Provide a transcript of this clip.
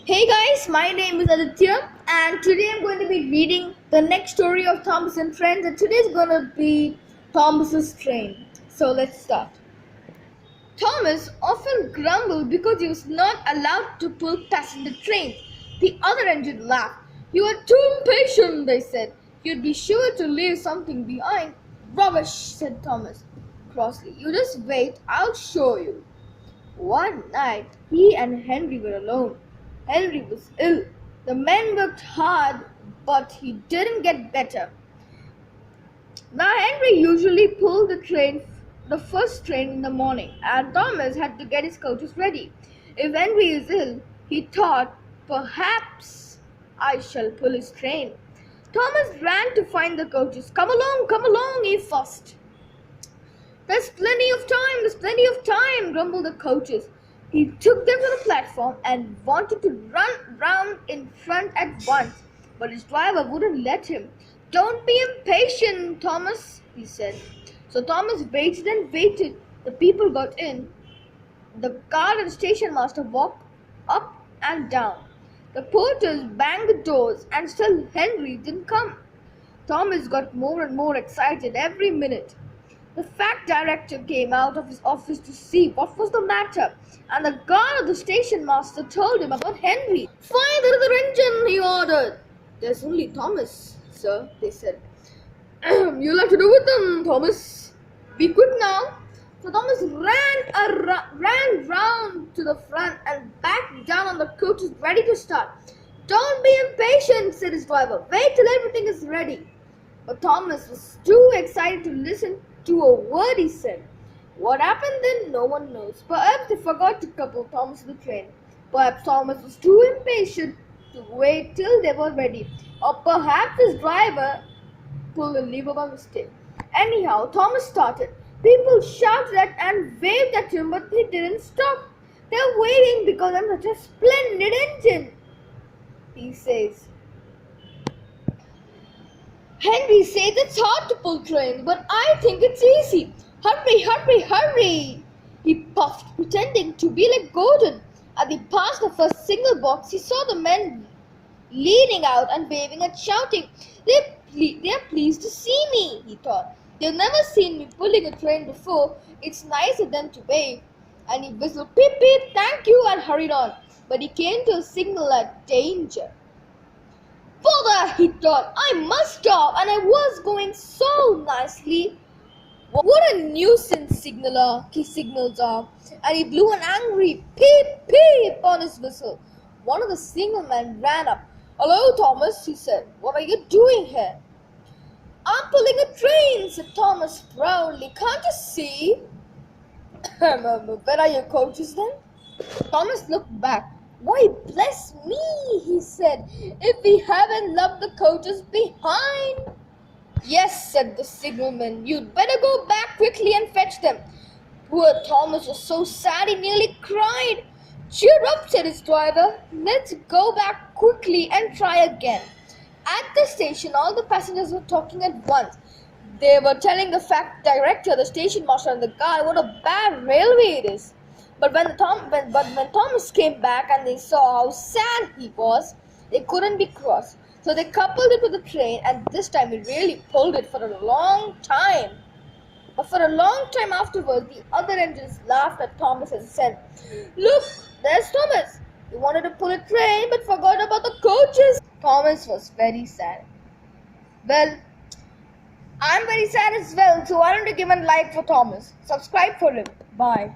Hey guys, my name is Aditya, and today I'm going to be reading the next story of Thomas and Friends, and today is going to be Thomas's train. So let's start. Thomas often grumbled because he was not allowed to pull passenger trains. The other engine laughed. "You are too impatient," they said. "You'd be sure to leave something behind." "Rubbish," said Thomas crossly. "You just wait, I'll show you." One night, he and Henry were alone. Henry was ill. The men worked hard, but he didn't get better. Now, Henry usually pulled the first train in the morning, and Thomas had to get his coaches ready. If Henry is ill, he thought, perhaps I shall pull his train. Thomas ran to find the coaches. Come along, he fussed. There's plenty of time, grumbled the coaches. He took them to the platform and wanted to run round in front at once, but his driver wouldn't let him. "Don't be impatient, Thomas," he said. So Thomas waited and waited. The people got in. The guard and station master walked up and down. The porters banged the doors, and still Henry didn't come. Thomas got more and more excited every minute. The fact director came out of his office to see what was the matter, and the guard of the station master told him about Henry. "Find the other engine," he ordered. "There's only Thomas, sir," they said. "You'll have to do with them, Thomas. Be quick now." So Thomas ran round to the front and back down on the coaches, ready to start. "Don't be impatient," said his driver. "Wait till everything is ready." But Thomas was too excited to listen to a word he said. What happened then, no one knows. Perhaps they forgot to couple Thomas to the train. Perhaps Thomas was too impatient to wait till they were ready. Or perhaps his driver pulled a lever by mistake. Anyhow, Thomas started. People shouted at and waved at him, but he didn't stop. "They're waving because I'm such a splendid engine," he says. "Henry says it's hard to pull trains, but I think it's easy. Hurry, hurry, hurry!" He puffed, pretending to be like Gordon. As he passed the first signal box, he saw the men leaning out and waving and shouting. They're pleased to see me," he thought. "They've never seen me pulling a train before. It's nice of them to wave." And he whistled, "Beep, beep, thank you," and hurried on. But he came to a signal at danger. "Bother," he thought, "I must stop, and I was going so nicely. What a nuisance signals are." And he blew an angry peep, peep on his whistle. One of the signalmen ran up. "Hello, Thomas," he said. "What are you doing here?" "I'm pulling a train," said Thomas proudly. "Can't you see?" "Where are your coaches then?" Thomas looked back. "Why, bless me," he said, "if we haven't left the coaches behind." "Yes," said the signalman, "you'd better go back quickly and fetch them." Poor Thomas was so sad he nearly cried. "Cheer up," said his driver. "Let's go back quickly and try again." At the station, all the passengers were talking at once. They were telling the fact director, the station master, and the guard what a bad railway it is. But when Thomas came back and they saw how sad he was, they couldn't be cross. So they coupled it with the train, and this time he really pulled it for a long time. But for a long time afterwards, the other engines laughed at Thomas and said, "Look, there's Thomas. He wanted to pull a train but forgot about the coaches." Thomas was very sad. Well, I'm very sad as well, so why don't you give a like for Thomas? Subscribe for him. Bye.